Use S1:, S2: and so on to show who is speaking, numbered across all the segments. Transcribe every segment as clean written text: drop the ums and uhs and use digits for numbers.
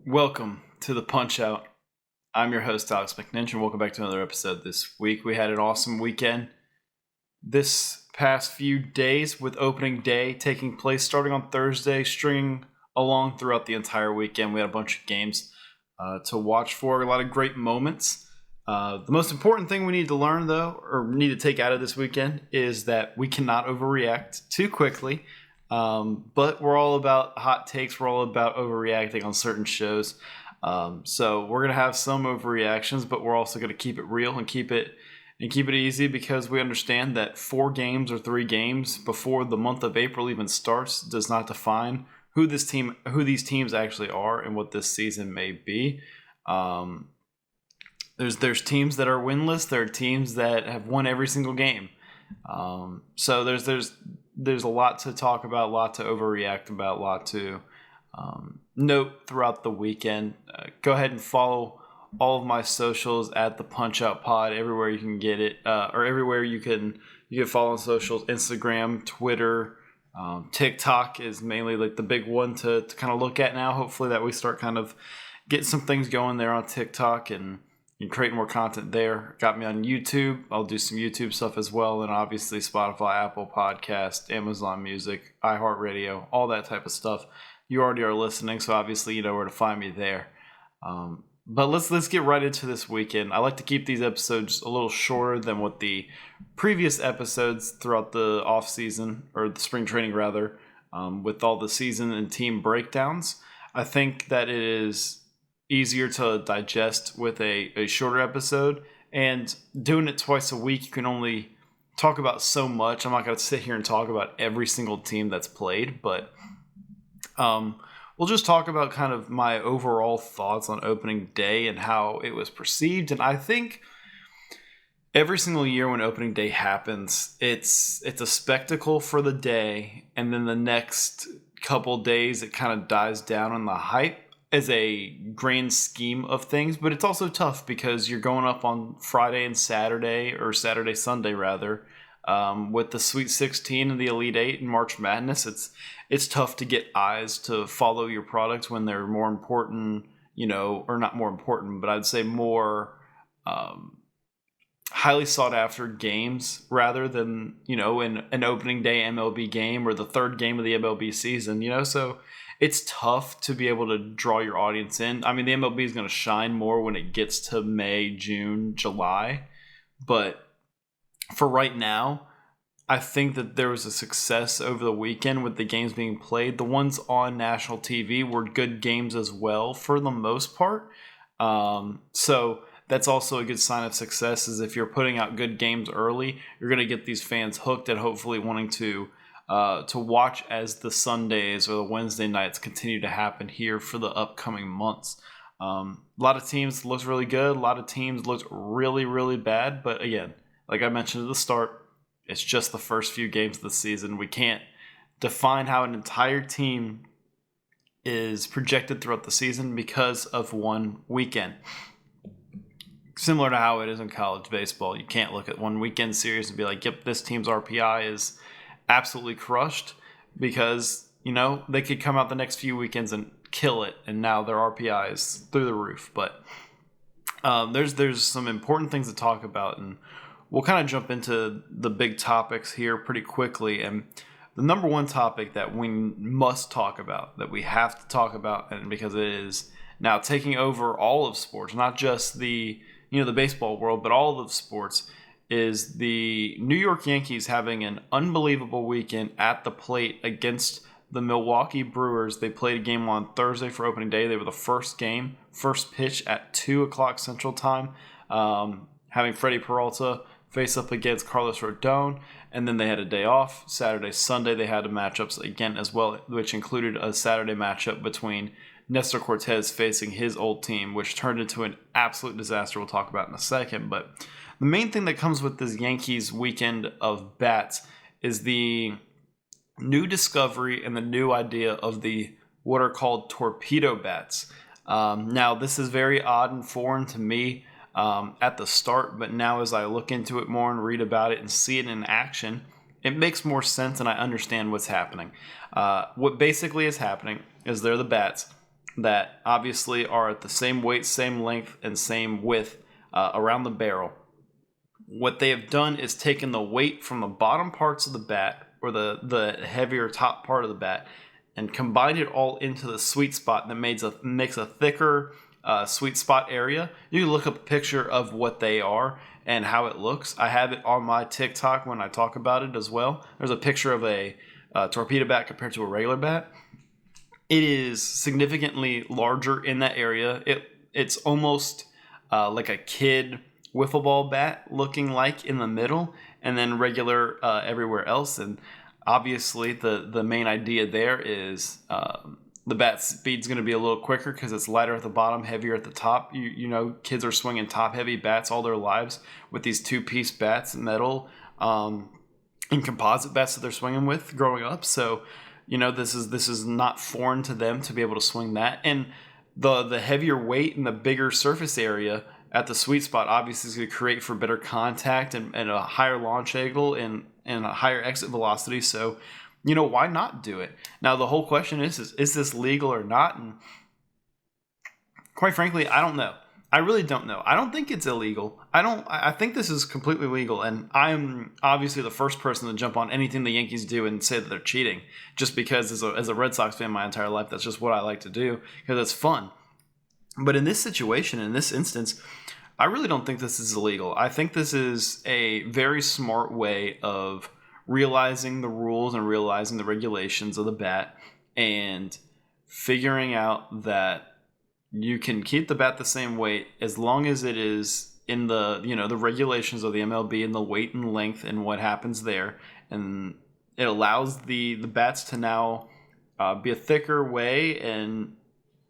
S1: Welcome to the Punch Out. I'm your host, Alex McNinch, and welcome back to another episode this week. We had an awesome weekend this past few days with opening day taking place starting on Thursday, stringing along throughout the entire weekend. We had a bunch of games to watch for, a lot of great moments. The most important thing we need to learn, though, or need to take out of this weekend is that we cannot overreact too quickly. But we're all about hot takes. We're all about overreacting on certain shows. So we're gonna have some overreactions, but we're also gonna keep it real and keep it easy because we understand that 4 games or 3 games before the month of April even starts does not define who these teams actually are and what this season may be. There's teams that are winless. There are teams that have won every single game. So there's a lot to talk about, a lot to overreact about, a lot to note throughout the weekend. Go ahead and follow all of my socials at the Punch Out Pod everywhere you can get it, or everywhere you can follow on socials. Instagram, Twitter, TikTok is mainly like the big one to kind of look at now. Hopefully that we start kind of getting some things going there on TikTok and create more content there. Got me on YouTube. I'll do some YouTube stuff as well. And obviously Spotify, Apple Podcast, Amazon Music, iHeartRadio, all that type of stuff. You already are listening, so obviously you know where to find me there. But let's get right into this weekend. I like to keep these episodes a little shorter than what the previous episodes throughout the off season, or the spring training rather, with all the season and team breakdowns. I think that it is easier to digest with a shorter episode, and doing it twice a week, you can only talk about so much. I'm not going to sit here and talk about every single team that's played, but we'll just talk about kind of my overall thoughts on opening day and how it was perceived. And I think every single year when opening day happens, it's a spectacle for the day, and then the next couple days it kind of dies down on the hype as a grand scheme of things. But it's also tough because you're going up on Friday and Saturday, or Saturday, Sunday rather, with the Sweet 16 and the Elite 8 and March Madness. It's tough to get eyes to follow your product when they're more important, or not more important, but I'd say more highly sought after games rather than, in an opening day MLB game or the third game of the MLB season, so it's tough to be able to draw your audience in. I mean, the MLB is going to shine more when it gets to May, June, July. But for right now, I think that there was a success over the weekend with the games being played. The ones on national TV were good games as well for the most part. So that's also a good sign of success, is if you're putting out good games early, you're going to get these fans hooked and hopefully wanting to watch as the Sundays or the Wednesday nights continue to happen here for the upcoming months. A lot of teams looked really good. A lot of teams looked really, really bad. But again, like I mentioned at the start, it's just the first few games of the season. We can't define how an entire team is projected throughout the season because of one weekend. Similar to how it is in college baseball. You can't look at one weekend series and be like, yep, this team's RPI is absolutely crushed, because they could come out the next few weekends and kill it, and now their RPI is through the roof. But there's some important things to talk about, and we'll kind of jump into the big topics here pretty quickly. And the number one topic that we must talk about, that we have to talk about, and because it is now taking over all of sports, not just the the baseball world, but all of sports, is the New York Yankees having an unbelievable weekend at the plate against the Milwaukee Brewers. They played a game on Thursday for opening day. They were the first pitch at 2 o'clock Central Time, having Freddie Peralta face up against Carlos Rodon, and then they had a day off. Saturday, Sunday, they had matchups again as well, which included a Saturday matchup between Nestor Cortez facing his old team, which turned into an absolute disaster we'll talk about in a second. But the main thing that comes with this Yankees weekend of bats is the new discovery and the new idea of the what are called torpedo bats. Now, this is very odd and foreign to me at the start, but now as I look into it more and read about it and see it in action, it makes more sense and I understand what's happening. What basically is happening is they're the bats. that obviously are at the same weight, same length, and same width around the barrel. What they have done is taken the weight from the bottom parts of the bat, or the heavier top part of the bat, and combined it all into the sweet spot that makes a thicker sweet spot area. You can look up a picture of what they are and how it looks. I have it on my TikTok when I talk about it as well. There's a picture of a torpedo bat compared to a regular bat. It is significantly larger in that area. It's almost like a kid wiffle ball bat looking like in the middle, and then regular everywhere else. And obviously the main idea there is the bat speed's going to be a little quicker because it's lighter at the bottom, heavier at the top. You know, kids are swinging top heavy bats all their lives with these 2-piece bats, metal and composite bats that they're swinging with growing up. So, you know, this is not foreign to them to be able to swing that. And the heavier weight and the bigger surface area at the sweet spot obviously is going to create for better contact and a higher launch angle and a higher exit velocity. So, you know, why not do it? Now, the whole question is this legal or not? And quite frankly, I don't know. I really don't know. I don't think it's illegal. I think this is completely legal. And I'm obviously the first person to jump on anything the Yankees do and say that they're cheating. Just because as a Red Sox fan my entire life, that's just what I like to do because it's fun. But in this situation, in this instance, I really don't think this is illegal. I think this is a very smart way of realizing the rules and realizing the regulations of the bat and figuring out that you can keep the bat the same weight as long as it is in the, you know, the regulations of the MLB and the weight and length and what happens there. And it allows the bats to now be a thicker way, and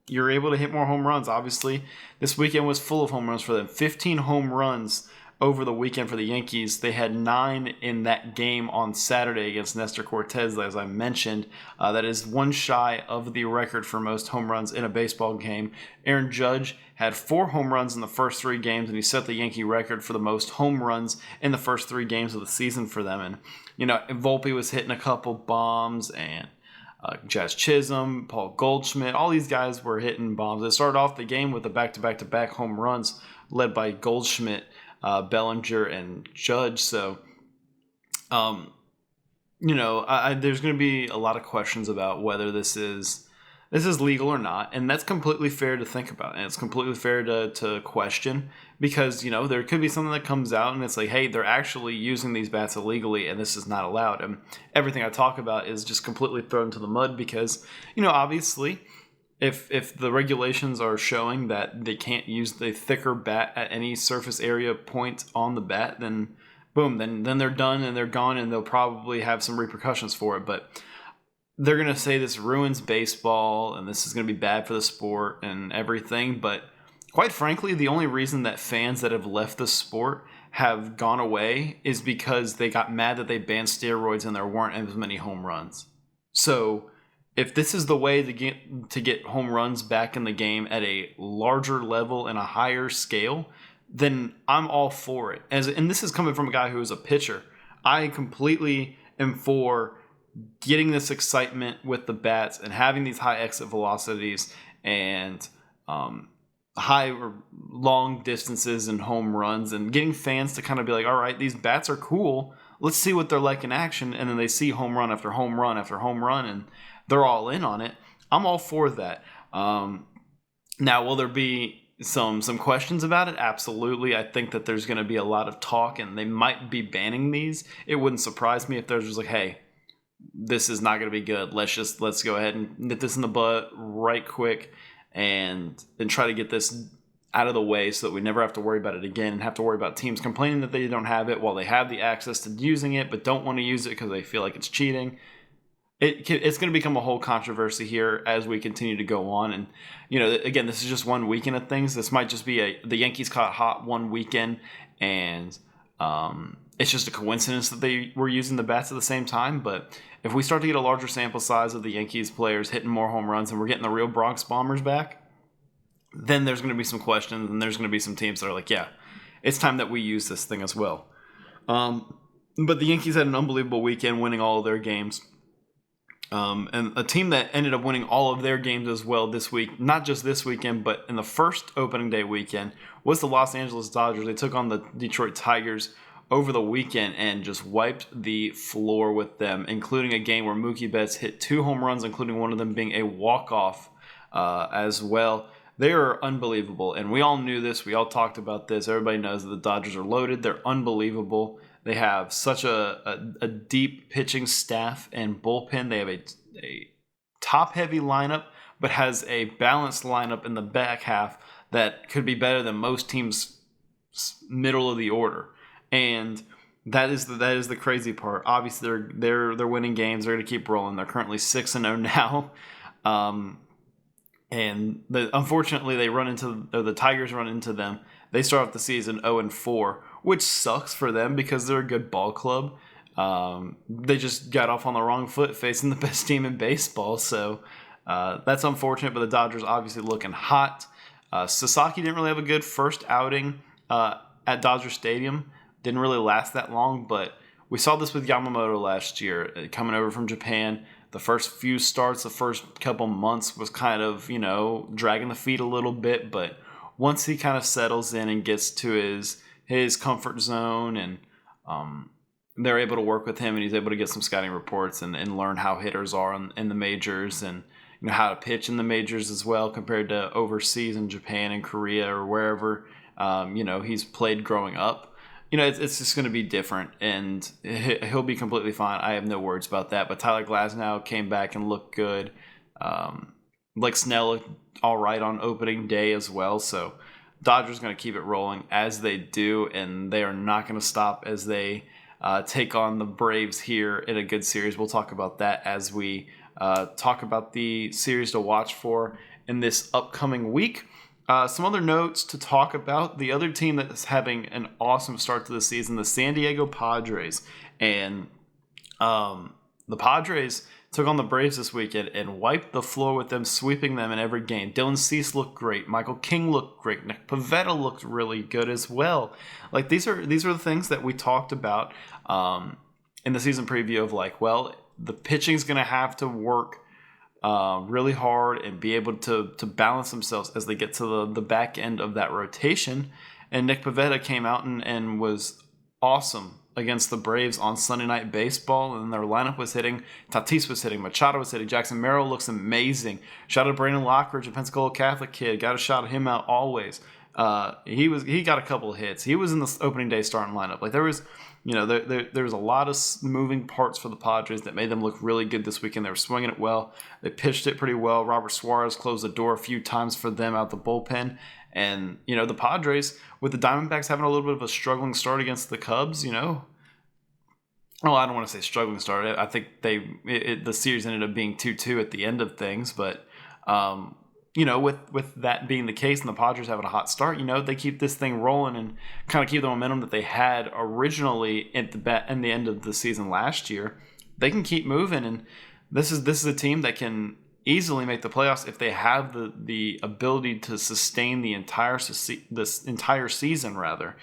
S1: you're able to hit more home runs. Obviously, this weekend was full of home runs for them. 15 home runs over the weekend for the Yankees. They had 9 in that game on Saturday against Nestor Cortez, as I mentioned. That is one shy of the record for most home runs in a baseball game. Aaron Judge had 4 home runs in the first 3 games, and he set the Yankee record for the most home runs in the first 3 games of the season for them. And, you know, Volpe was hitting a couple bombs, and Jazz Chisholm, Paul Goldschmidt, all these guys were hitting bombs. They started off the game with the back-to-back-to-back home runs led by Goldschmidt, Bellinger, and Judge. So, you know, there's going to be a lot of questions about whether this is legal or not, and that's completely fair to think about, and it's completely fair to question, because, you know, there could be something that comes out and it's like, hey, they're actually using these bats illegally and this is not allowed. And everything I talk about is just completely thrown to the mud because, you know, obviously if the regulations are showing that they can't use the thicker bat at any surface area point on the bat, then boom, then they're done and they're gone, and they'll probably have some repercussions for it. But they're going to say this ruins baseball and this is going to be bad for the sport and everything. But quite frankly, the only reason that fans that have left the sport have gone away is because they got mad that they banned steroids and there weren't as many home runs. So if this is the way to get home runs back in the game at a larger level and a higher scale, then I'm all for it. And this is coming from a guy who is a pitcher. I completely am for getting this excitement with the bats and having these high exit velocities and high or long distances and home runs, and getting fans to kind of be like, all right, these bats are cool. Let's see what they're like in action. And then they see home run after home run after home run, and they're all in on it. I'm all for that. Now, will there be some questions about it? Absolutely. I think that there's going to be a lot of talk, and they might be banning these. It wouldn't surprise me if there's just like, hey, this is not going to be good. Let's go ahead and nip this in the butt right quick and try to get this out of the way so that we never have to worry about it again and have to worry about teams complaining that they don't have it while they have the access to using it but don't want to use it because they feel like it's cheating. It's going to become a whole controversy here as we continue to go on. And, you know, again, this is just one weekend of things. This might just be the Yankees caught hot one weekend, and it's just a coincidence that they were using the bats at the same time. But if we start to get a larger sample size of the Yankees players hitting more home runs and we're getting the real Bronx Bombers back, then there's going to be some questions, and there's going to be some teams that are like, yeah, it's time that we use this thing as well. But the Yankees had an unbelievable weekend, winning all of their games. And a team that ended up winning all of their games as well this week, not just this weekend, but in the first opening day weekend, was the Los Angeles Dodgers. They took on the Detroit Tigers over the weekend and just wiped the floor with them, including a game where Mookie Betts hit 2 home runs, including one of them being a walk-off as well. They are unbelievable, and we all knew this. We all talked about this. Everybody knows that the Dodgers are loaded. They're unbelievable. They have such a deep pitching staff and bullpen. They have a top-heavy lineup, but has a balanced lineup in the back half that could be better than most teams' middle of the order. And that is the crazy part. Obviously, they're winning games. They're going to keep rolling. They're currently 6-0 now. Unfortunately, the Tigers run into them. They start off the season 0-4, which sucks for them because they're a good ball club. They just got off on the wrong foot facing the best team in baseball. So that's unfortunate, but the Dodgers obviously looking hot. Sasaki didn't really have a good first outing at Dodger Stadium. Didn't really last that long, but we saw this with Yamamoto last year, coming over from Japan. The first few starts, the first couple months was kind of, dragging the feet a little bit, but once he kind of settles in and gets to his comfort zone and they're able to work with him and he's able to get some scouting reports and learn how hitters are in the majors and how to pitch in the majors as well compared to overseas in Japan and Korea or wherever he's played growing up. It's just going to be different, and he'll be completely fine. I have no words about that. But Tyler Glasnow came back and looked good. Like Snell looked all right on opening day as well. So Dodgers going to keep it rolling as they do, and they are not going to stop as they take on the Braves here in a good series. We'll talk about that as we talk about the series to watch for in this upcoming week. Some other notes to talk about. The other team that is having an awesome start to the season, the San Diego Padres. And the Padres took on the Braves this weekend and wiped the floor with them, sweeping them in every game. Dylan Cease looked great. Michael King looked great. Nick Pivetta looked really good as well. Like these are the things that we talked about in the season preview of the pitching's going to have to work really hard and be able to balance themselves as they get to the back end of that rotation. And Nick Pivetta came out and was awesome against the Braves on Sunday Night Baseball, and their lineup was hitting. Tatis was hitting. Machado was hitting. Jackson Merrill looks amazing. Shout out to Brandon Lockridge, a Pensacola Catholic kid. Got to shout him out always. He got a couple of hits. He was in the opening day starting lineup. Like there was a lot of moving parts for the Padres that made them look really good this weekend. They were swinging it well. They pitched it pretty well. Robert Suarez closed the door a few times for them out the bullpen. And, the Padres, with the Diamondbacks having a little bit of a struggling start against the Cubs, well, I don't want to say struggling start. I think the series ended up being 2-2 at the end of things. But, with that being the case and the Padres having a hot start, they keep this thing rolling and kind of keep the momentum that they had originally at the end of the season last year. They can keep moving, and this is a team that can easily make the playoffs if they have the ability to sustain this entire season rather.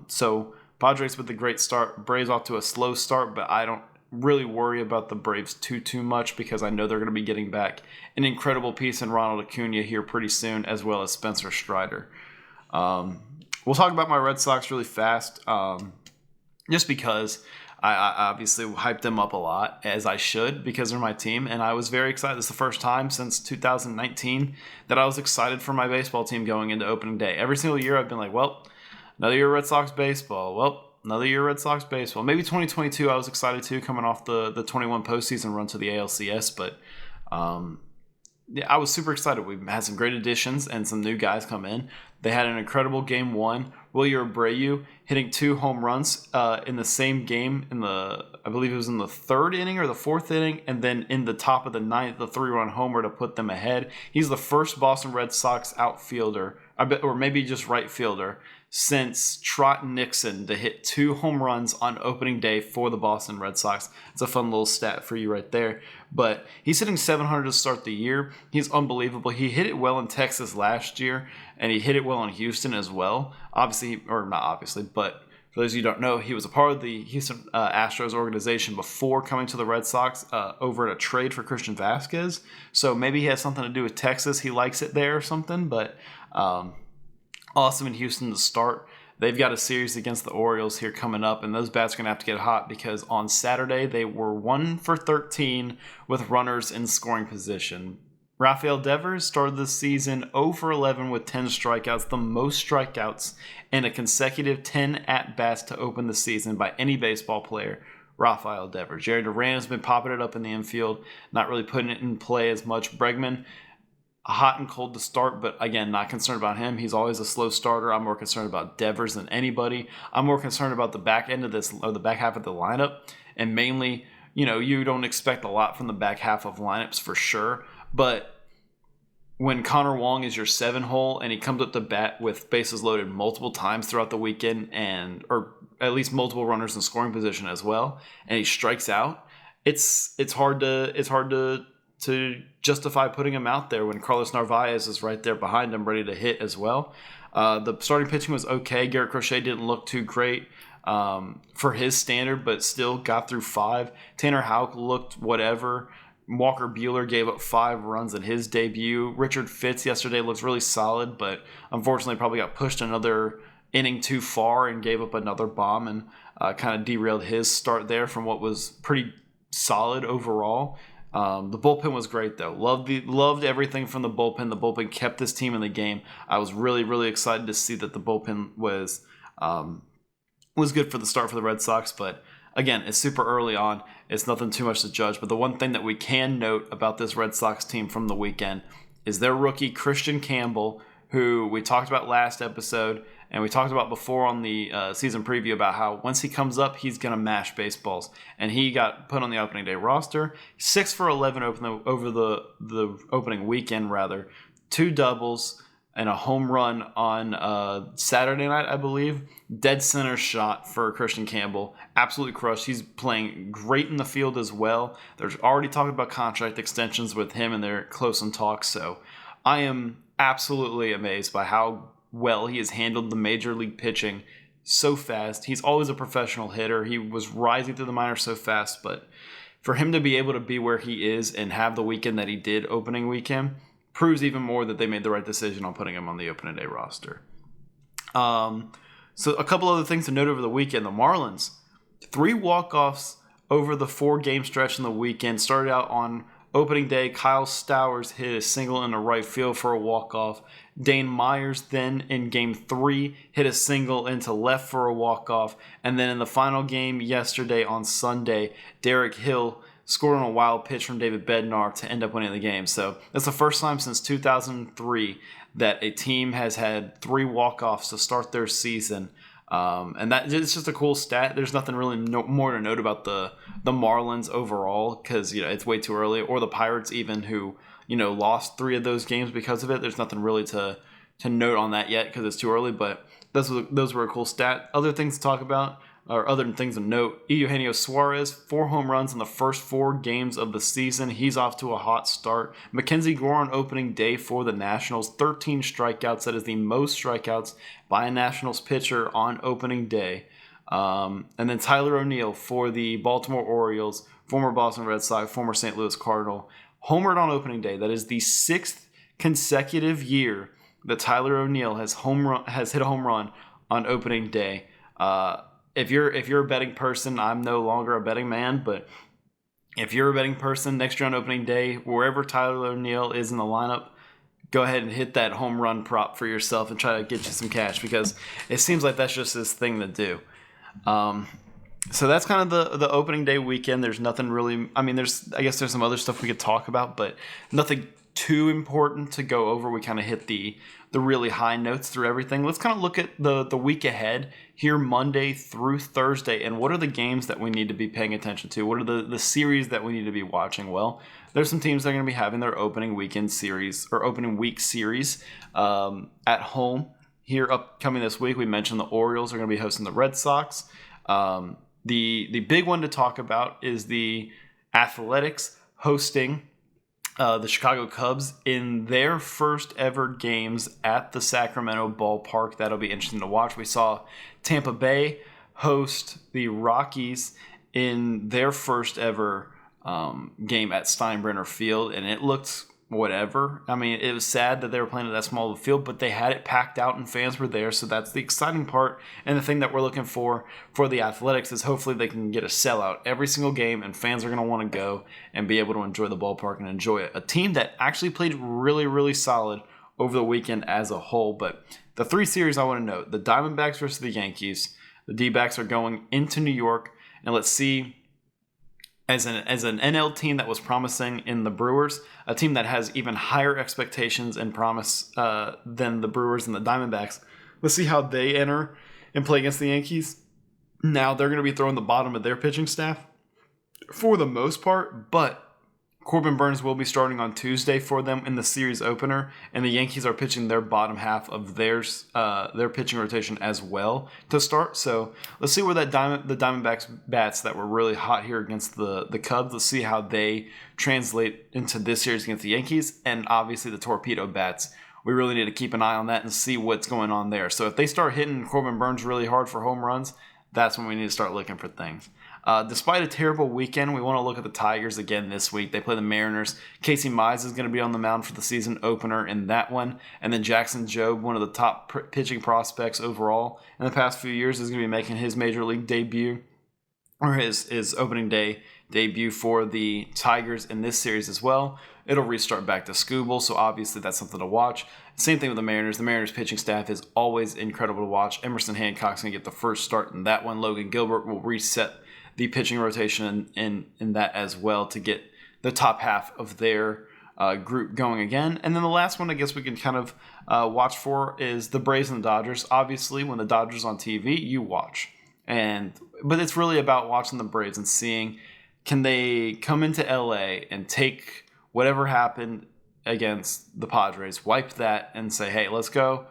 S1: So Padres with a great start, Braves off to a slow start, but I don't really worry about the Braves too much because I know they're going to be getting back an incredible piece in Ronald Acuna here pretty soon, as well as Spencer Strider. We'll talk about my Red Sox really fast, just because I obviously hyped them up a lot, as I should, because they're my team, and I was very excited. This is the first time since 2019 that I was excited for my baseball team going into opening day. Every single year I've been like, well, another year of Red Sox baseball. Well, another year of Red Sox baseball. Maybe 2022 I was excited too, coming off the 21 postseason run to the ALCS, but I was super excited. We had some great additions and some new guys come in. They had an incredible game one. Wilyer Abreu hitting 2 home runs in the same game I believe it was in the 3rd inning or the 4th inning, and then in the top of the 9th, the 3-run homer to put them ahead. He's the first Boston Red Sox outfielder, or maybe just right fielder, since Trot Nixon to hit 2 home runs on opening day for the Boston Red Sox. It's a fun little stat for you right there. But he's hitting 700 to start the year. He's unbelievable. He hit it well in Texas last year, and he hit it well in Houston as well. But For those of you who don't know, he was a part of the Houston Astros organization before coming to the Red Sox over at a trade for Christian Vasquez. So maybe he has something to do with Texas. He likes it there or something. But awesome in Houston to start. They've got a series against the Orioles here coming up, and those bats are going to have to get hot because on Saturday they were 1 for 13 with runners in scoring position. Rafael Devers started the season 0 for 11 with 10 strikeouts, the most strikeouts in a consecutive 10 at-bats to open the season by any baseball player. Rafael Devers. Jerry Duran has been popping it up in the infield, not really putting it in play as much. Bregman, hot and cold to start, but again, not concerned about him. He's always a slow starter. I'm more concerned about Devers than anybody. I'm more concerned about the back end of this, or the back half of the lineup, and mainly, you don't expect a lot from the back half of lineups for sure, but when Connor Wong is your 7-hole and he comes up to bat with bases loaded multiple times throughout the weekend, or at least multiple runners in scoring position as well, and he strikes out, it's hard to justify putting him out there when Carlos Narvaez is right there behind him, ready to hit as well. The starting pitching was okay. Garrett Crochet didn't look too great for his standard, but still got through 5. Tanner Houck looked whatever. Walker Buehler gave up 5 runs in his debut. Richard Fitz yesterday looks really solid, but unfortunately probably got pushed another inning too far and gave up another bomb and kind of derailed his start there from what was pretty solid overall. The bullpen was great though. Loved everything from the bullpen. The bullpen kept this team in the game. I was really, really excited to see that the bullpen was good for the start for the Red Sox, but again, it's super early on. It's nothing too much to judge. But the one thing that we can note about this Red Sox team from the weekend is their rookie, Christian Campbell, who we talked about last episode, and we talked about before on the season preview about how once he comes up, he's going to mash baseballs. And he got put on the opening day roster. 6 for 11 over the opening weekend, 2 doubles, and a home run on Saturday night, I believe. Dead center shot for Christian Campbell. Absolutely crushed. He's playing great in the field as well. There's already talking about contract extensions with him, and they're close in talks. So I am absolutely amazed by how well he has handled the major league pitching so fast. He's always a professional hitter. He was rising through the minors so fast, but for him to be able to be where he is and have the weekend that he did opening weekend proves even more that they made the right decision on putting him on the opening day roster. So a couple other things to note over the weekend. The Marlins, 3 walk-offs over the 4-game stretch in the weekend. Started out on opening day. Kyle Stowers hit a single into right field for a walk-off. Dane Myers then in game 3 hit a single into left for a walk-off. And then in the final game yesterday on Sunday, Derek Hill scored on a wild pitch from David Bednar to end up winning the game. So that's the first time since 2003 that a team has had 3 walk-offs to start their season. And that it's just a cool stat. There's nothing really more to note about the Marlins overall because it's way too early, or the Pirates even, who lost 3 of those games because of it. There's nothing really to note on that yet because it's too early. But those were a cool stat. Other things to talk about, or other things to note, Eugenio Suarez, 4 home runs in the first 4 games of the season. He's off to a hot start. Mackenzie Gore on opening day for the Nationals, 13 strikeouts. That is the most strikeouts by a Nationals pitcher on opening day. And then Tyler O'Neill for the Baltimore Orioles, former Boston Red Sox, former St. Louis Cardinal, homered on opening day. That is the 6th consecutive year that Tyler O'Neill has hit a home run on opening day. If you're a betting person, I'm no longer a betting man, but if you're a betting person, next year on opening day, wherever Tyler O'Neill is in the lineup, go ahead and hit that home run prop for yourself and try to get you some cash because it seems like that's just his thing to do. So that's kind of the opening day weekend. There's nothing really. I guess there's some other stuff we could talk about, but nothing too important to go over. We kind of hit the really high notes through everything. Let's kind of look at the week ahead here, Monday through Thursday, and what are the games that we need to be paying attention to? What are the series that we need to be watching? Well, there's some teams that are going to be having their opening weekend series or opening week series at home here upcoming this week. We mentioned the Orioles are going to be hosting the Red Sox. The big one to talk about is the Athletics hosting the Chicago Cubs in their first ever games at the Sacramento ballpark. That'll be interesting to watch. We saw Tampa Bay host the Rockies in their first ever game at Steinbrenner Field, and it looked whatever. I mean, it was sad that they were playing at that small of a field, but they had it packed out and fans were there, so that's the exciting part. And the thing that we're looking for the Athletics is hopefully they can get a sellout every single game, and fans are going to want to go and be able to enjoy the ballpark and enjoy it. A team that actually played really, really solid over the weekend as a whole. But the three series I want to note, the Diamondbacks versus the Yankees, the D-backs are going into New York, and let's see, as an NL team that was promising in the Brewers, a team that has even higher expectations and promise than the Brewers and the Diamondbacks. Let's see how they enter and play against the Yankees. Now they're going to be throwing the bottom of their pitching staff for the most part, but Corbin Burns will be starting on Tuesday for them in the series opener, and the Yankees are pitching their bottom half of their pitching rotation as well to start. So let's see where the Diamondbacks bats that were really hot here against the Cubs. Let's see how they translate into this series against the Yankees, and obviously the Torpedo bats. We really need to keep an eye on that and see what's going on there. So if they start hitting Corbin Burns really hard for home runs, that's when we need to start looking for things. Despite a terrible weekend, we want to look at the Tigers again this week. They play the Mariners. Casey Mize is going to be on the mound for the season opener in that one. And then Jackson Jobe, one of the top pitching prospects overall in the past few years, is going to be making his major league debut, or his opening day debut for the Tigers in this series as well. It'll restart back to Scooble, so obviously that's something to watch. Same thing with the Mariners. The Mariners pitching staff is always incredible to watch. Emerson Hancock's going to get the first start in that one. Logan Gilbert will reset the pitching rotation in that as well to get the top half of their group going again. And then the last one I guess we can kind of watch for is the Braves and the Dodgers. Obviously, when the Dodgers on TV, you watch. But it's really about watching the Braves and seeing, can they come into LA and take whatever happened against the Padres, wipe that and say, hey, let's go.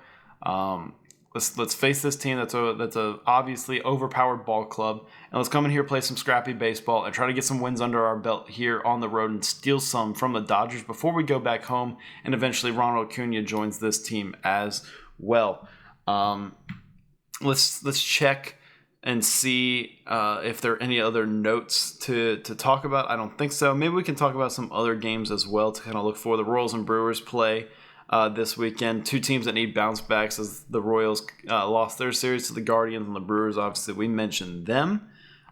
S1: Let's face this team that's a obviously overpowered ball club, and let's come in here, play some scrappy baseball, and try to get some wins under our belt here on the road and steal some from the Dodgers before we go back home. And eventually Ronald Acuna joins this team as well. Let's check and see if there are any other notes to talk about. I don't think so. Maybe we can talk about some other games as well to kind of look for. The Royals and Brewers play this weekend. Two teams that need bounce backs, as the Royals lost their series to the Guardians, and the Brewers, obviously, we mentioned them.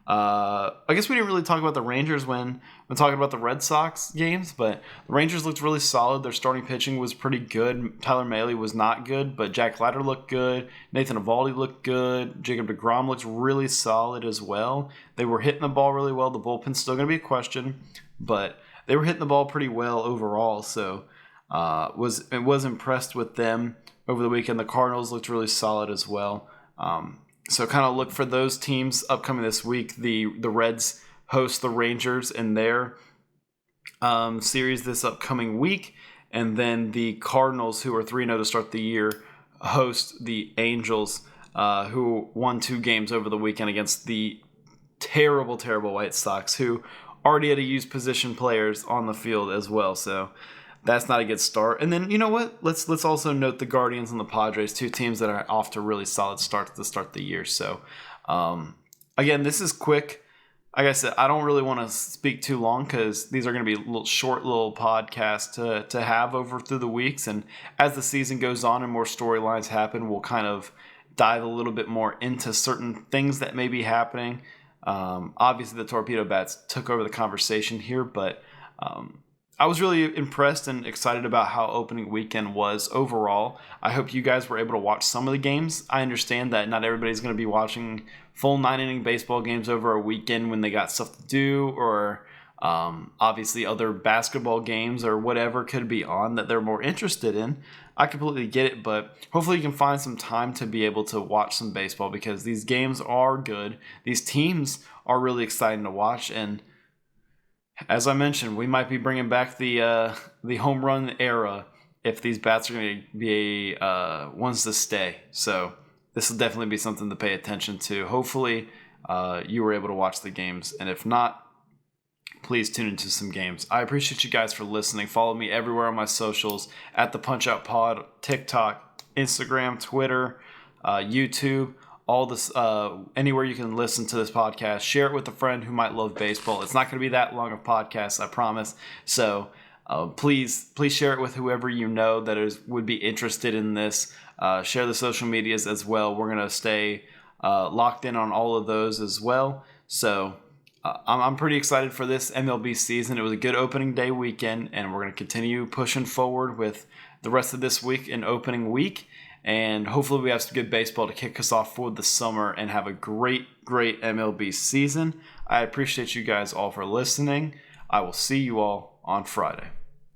S1: I guess we didn't really talk about the Rangers when talking about the Red Sox games, but the Rangers looked really solid. Their starting pitching was pretty good. Tyler Mahle was not good, but Jack Leiter looked good. Nathan Eovaldi looked good. Jacob deGrom looks really solid as well. They were hitting the ball really well. The bullpen's still going to be a question, but they were hitting the ball pretty well overall, so was impressed with them over the weekend. The Cardinals looked really solid as well. So kind of look for those teams upcoming this week. The Reds host the Rangers in their series this upcoming week. And then the Cardinals, who are 3-0 to start the year, host the Angels, who won 2 games over the weekend against the terrible, terrible White Sox, who already had to use position players on the field as well. So that's not a good start. And then, you know what? Let's also note the Guardians and the Padres, 2 teams that are off to really solid starts to start the year. So, again, this is quick. Like I said, I don't really want to speak too long because these are going to be short little podcasts to have over through the weeks. And as the season goes on and more storylines happen, we'll kind of dive a little bit more into certain things that may be happening. Obviously, the Torpedo Bats took over the conversation here, but I was really impressed and excited about how opening weekend was overall. I hope you guys were able to watch some of the games. I understand that not everybody's going to be watching full 9-inning baseball games over a weekend when they got stuff to do, or obviously other basketball games or whatever could be on that they're more interested in. I completely get it, but hopefully you can find some time to be able to watch some baseball because these games are good. These teams are really exciting to watch, and as I mentioned, we might be bringing back the home run era if these bats are going to be ones to stay. So this will definitely be something to pay attention to. Hopefully you were able to watch the games, and if not, please tune into some games. I appreciate you guys for listening. Follow me everywhere on my socials at the Punch Out Pod, TikTok, Instagram, Twitter, YouTube. all this, anywhere you can listen to this podcast. Share it with a friend who might love baseball. It's not going to be that long of podcast, I promise. So please share it with whoever you know that would be interested in this. Share the social medias as well. We're going to stay locked in on all of those as well. So I'm pretty excited for this MLB season. It was a good opening day weekend, and we're going to continue pushing forward with the rest of this week and opening week. And hopefully we have some good baseball to kick us off for the summer and have a great MLB season. I appreciate you guys all for listening. I will see you all on Friday.